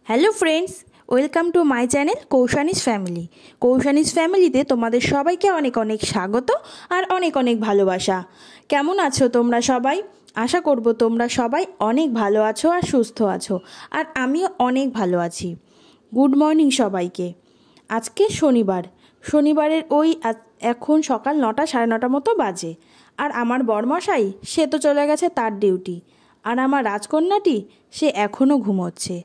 Hello friends, welcome to my channel Koushani's family. Koushani's ফ্যামিলিতে তোমাদের সবাইকে অনেক অনেক স্বাগত আর অনেক অনেক ভালোবাসা। কেমন আছো তোমরা সবাই? আশা করব তোমরা সবাই অনেক ভালো আছো আর সুস্থ আছো, আর আমিও অনেক ভালো আছি। গুড মর্নিং সবাইকে। আজকে শনিবারের এখন সকাল 9টা 9:30 মতো বাজে। আর আমার বরমশাই সে তো চলে গেছে তার ডিউটি, আর আমার রাজকন্যাটি সে এখনও ঘুমোচ্ছে।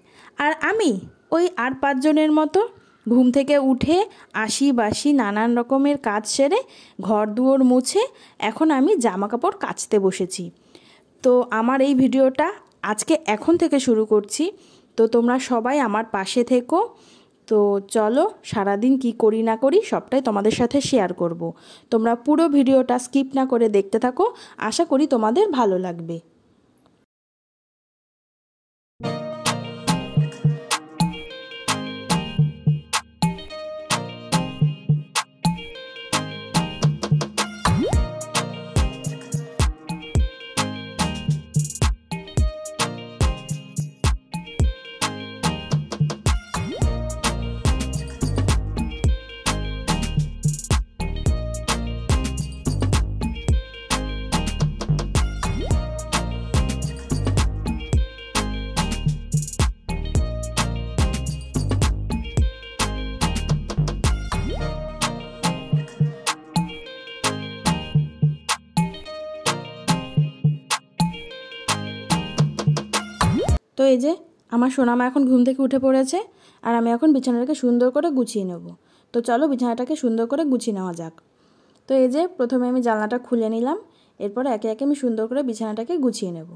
আর আমি ওই আর 5 জনের মতো ঘুম থেকে উঠে আশি বাসি নানান রকমের কাজ সেরে ঘর দুয়ার মুছে এখন আমি জামা কাপড় কাচতে বসেছি। তো আমার এই ভিডিওটা আজকে এখন থেকে শুরু করছি, তো তোমরা সবাই আমার পাশে থেকো। তো চলো, সারাদিন কি করি না করি সবটাই তোমাদের সাথে শেয়ার করব। তোমরা পুরো ভিডিওটা স্কিপ না করে দেখতে থাকো, আশা করি তোমাদের ভালো লাগবে। তো এই যে আমার সোনামা এখন ঘুম থেকে উঠে পড়েছে, আর আমি এখন বিছানাটাকে সুন্দর করে গুছিয়ে নেব। তো চলো বিছানাটাকে সুন্দর করে গুছিয়ে নেওয়া যাক। তো এই যে প্রথমে আমি জানলাটা খুলে নিলাম, এরপরে একে একে আমি সুন্দর করে বিছানাটাকে গুছিয়ে নেব।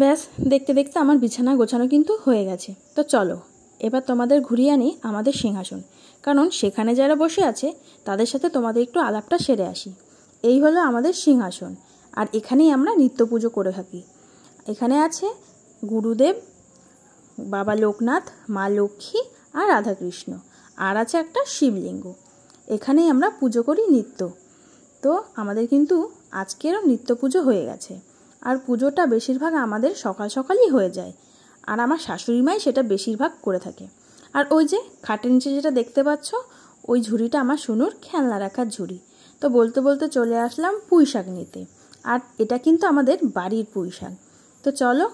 ব্যাস, দেখতে দেখতে আমার বিছানা গোছানো কিন্তু হয়ে গেছে। তো চলো এবার তোমাদের ঘুরিয়ে আনি আমাদের সিংহাসন, কারণ সেখানে যারা বসে আছে তাদের সাথে তোমাদের একটু আলাপটা সেরে আসি। এই হলো আমাদের সিংহাসন, আর এখানেই আমরা নিত্য পুজো করে থাকি। এখানে আছে গুরুদেব, বাবা লোকনাথ, মা লক্ষ্মী আর রাধাকৃষ্ণ, আর আছে একটা শিবলিঙ্গ। এখানেই আমরা পুজো করি নিত্য। তো আমাদের কিন্তু আজকেরও নিত্য পুজো হয়ে গেছে, আর পুজোটা বেশিরভাগ আমাদের সকাল সকালই হয়ে যায়, আর আমার শাশুড়ি মাই সেটা বেশিরভাগ করে থাকে। আর ওই যে খাটের নিচে যেটা দেখতে পাচ্ছ, ওই ঝুড়িটা আমার সোনুর খেলনা রাখার ঝুড়ি। তো বলতে বলতে চলে আসলাম পুঁই শাক নিতে, আর এটা কিন্তু আমাদের বাড়ির পুঁই শাক। তো চলো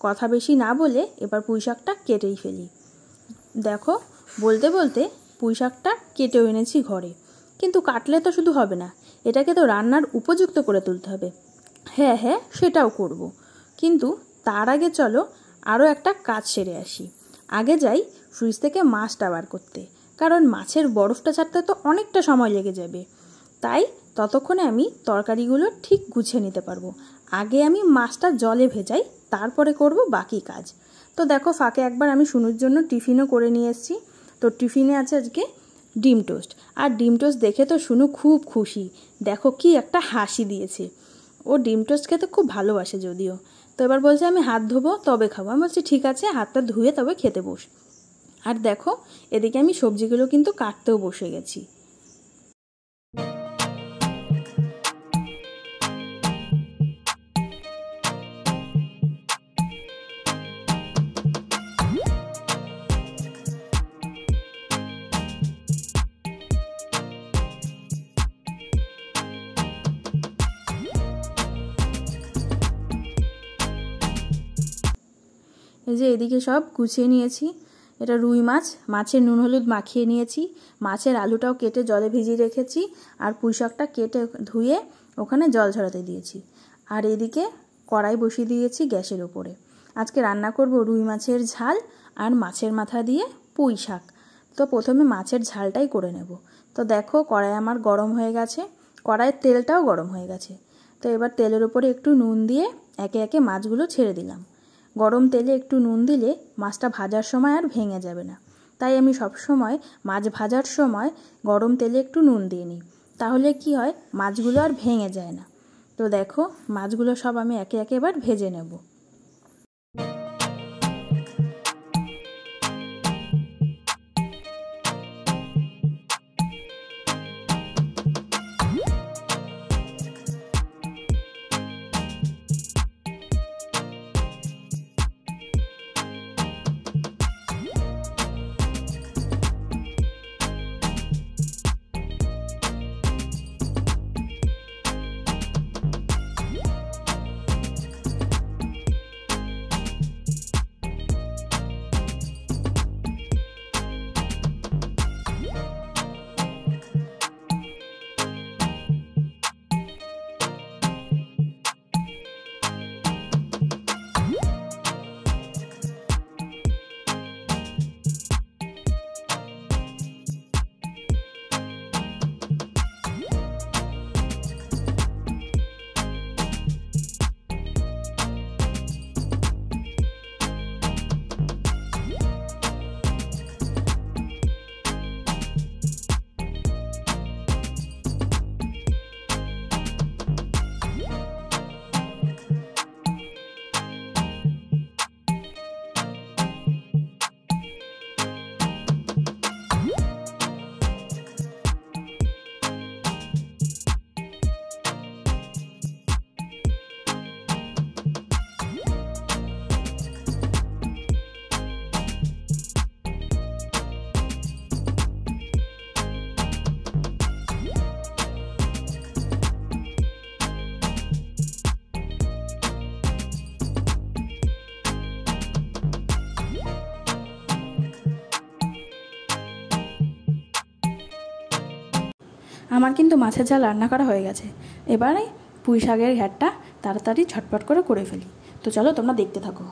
কথা বেশি না বলে এবার পুঁই শাকটা কেটেই ফেলি। দেখো বলতে বলতে পুঁই শাকটা কেটেও এনেছি ঘরে, কিন্তু কাটলে তো শুধু হবে না, এটাকে তো রান্নার উপযুক্ত করে তুলতে হবে। হ্যাঁ হ্যাঁ, সেটাও করব, কিন্তু তার আগে চলো আরও একটা কাজ সেরে আসি। আগে যাই ফ্রিজ থেকে মাছটা বার করতে, কারণ মাছের বরফটা ছাড়তে তো অনেকটা সময় লেগে যাবে। তাই ততক্ষণে আমি তরকারিগুলো ঠিক গুছিয়ে নিতে পারবো। আগে আমি মাছটা জলে ভেজাই, তারপরে করব বাকি কাজ। তো দেখো ফাঁকে একবার আমি শুনুর জন্য টিফিনও করে নিয়ে এসেছি। তো টিফিনে আছে আজকে ডিম টোস্ট, আর ডিম টোস্ট দেখে তো শুনু খুব খুশি। দেখো কি একটা হাসি দিয়েছে। ও ডিম টোস্ট খেতে খুব ভালোবাসে যদিও। তো এবার বলছে আমি হাত ধোবো তবে খাবো। আমি বলছি ঠিক আছে, হাতটা ধুয়ে তবে খেতে বস। আর দেখো এদিকে আমি সবজিগুলো কিন্তু কাটতেও বসে গেছি। এই যে এদিকে সব গুছিয়ে নিয়েছি। এটা রুই মাছ, মাছের নুন হলুদ মাখিয়ে নিয়েছি। মাছের আলুটাও কেটে জলে ভিজিয়ে রেখেছি, আর পুঁই শাকটা কেটে ধুয়ে ওখানে জল ঝরাতে দিয়েছি। আর এদিকে কড়াই বসিয়ে দিয়েছি গ্যাসের ওপরে। আজকে রান্না করব রুই মাছের ঝাল আর মাছের মাথা দিয়ে পুঁই শাক। তো প্রথমে মাছের ঝালটাই করে নেব। তো দেখো কড়াই আমার গরম হয়ে গেছে, কড়াইয়ের তেলটাও গরম হয়ে গেছে। তো এবার তেলের উপরে একটু নুন দিয়ে একে একে মাছগুলো ছেড়ে দিলাম। গরম তেলে একটু নুন দিলে মাছটা ভাজার সময় আর ভেঙে যাবে না। তাই আমি সব সময় মাছ ভাজার সময় গরম তেলে একটু নুন দিয়ে নিই, তাহলে কি হয় মাছগুলো আর ভেঙে যায় না। তো দেখো মাছগুলো সব আমি একে একে এবার ভেজে নেব। আমার কিন্তু মাছের ঝাল রান্না করা হয়ে গেছে। এবারে পুঁই শাকের ঘ্যাটটা তাড়াতাড়ি ঝটপট করে ফেলি। তো চলো তোমরা দেখতে থাকো।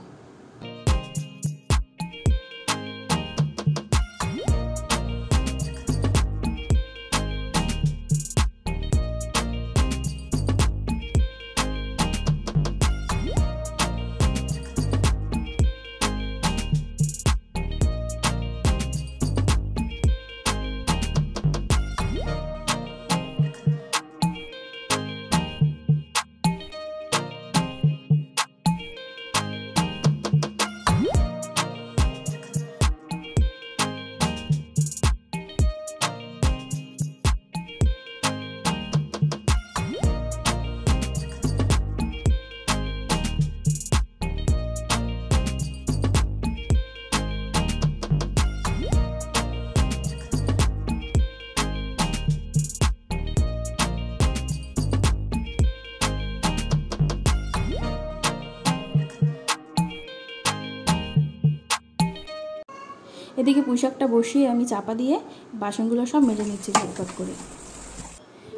এদিকে পুঁই শাকটা বসিয়ে আমি চাপা দিয়ে বাসনগুলো সব মেজে নিচ্ছি ঝটপট করে।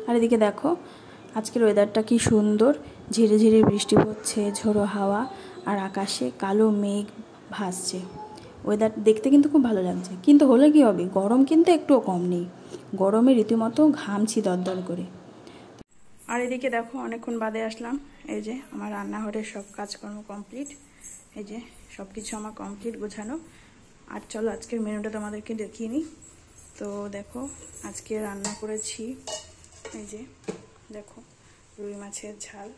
আর এদিকে দেখো আজকের ওয়েদারটা কি সুন্দর, ঝিরে ঝিরে বৃষ্টি পড়ছে, ঝোড়ো হাওয়া, আর আকাশে কালো মেঘ ভাসছে। ওয়েদার দেখতে কিন্তু খুব ভালো লাগছে। কিন্তু হলে কি হবে, গরম কিন্তু একটুও কম নেই। গরমে রীতিমতো ঘামছি দরদর করে। আর এদিকে দেখো অনেকক্ষণ বাদে আসলাম। এই যে আমার রান্নাঘরের সব কাজকর্ম কমপ্লিট। এই যে সব কিছু আমার কমপ্লিট গোছানো। আর চলো আজকের মেনুটা তোমাদেরকে দেখিয়ে নিই। তো দেখো আজকে রান্না করেছি, এই যে দেখো রুই মাছের ঝাল,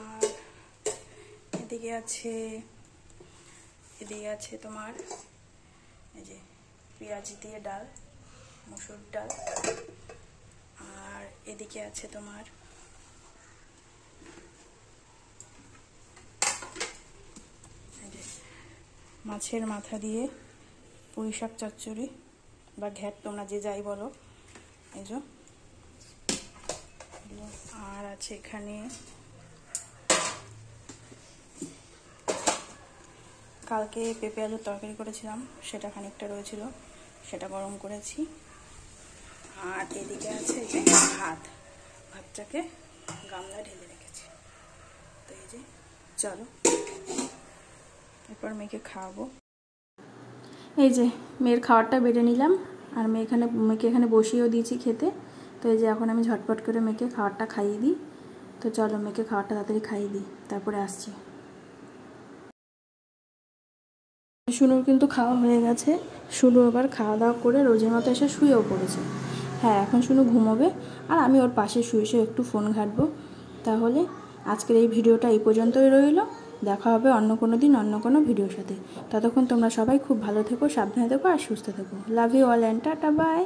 আর এদিকে আছে তোমার এই যে পেঁয়াজ দিয়ে ডাল, মসুর ডাল, আর এদিকে আছে তোমার মাছের মাথা দিয়ে পুঁই শাক চচ্চড়ি বা ঘ্যাট, তোমরা যে যাই বলো। এই যে আর আছে এখানে কালকে পেঁপে আলুর তরকারি করেছিলাম, সেটা খানিকটা রয়েছিল, সেটা গরম করেছি। আর এদিকে আছে এই যে ভাতটাকে গামলায় ঢেলে রেখেছি। তো এই যে চলো এরপর মেয়েকে খাওয়াবো। এই যে মেয়ের খাবারটা বেড়ে নিলাম, আর মেয়েকে এখানে বসিয়েও দিয়েছি খেতে। তো এই যে এখন আমি ঝটপট করে মেয়েকে খাবারটা খাইয়ে দিই। তো চলো মেয়েকে খাবারটা তাড়াতাড়ি খাইয়ে দিই, তারপরে আসছি। শুনুর কিন্তু খাওয়া হয়ে গেছে। শুনু এবার খাওয়া দাওয়া করে রোজের মতো এসে শুয়েও পড়েছে। হ্যাঁ, এখন শুনু ঘুমোবে আর আমি ওর পাশে শুয়ে শুয়ে একটু ফোন ঘাঁটবো। তাহলে আজকের এই ভিডিওটা এই পর্যন্তই রইল। দেখা হবে অন্য কোনো দিন অন্য কোনো ভিডিওর সাথে। ততক্ষণ তোমরা সবাই খুব ভালো থেকো, সাবধানে থেকো আর সুস্থ থেকো। Love you all and tata by.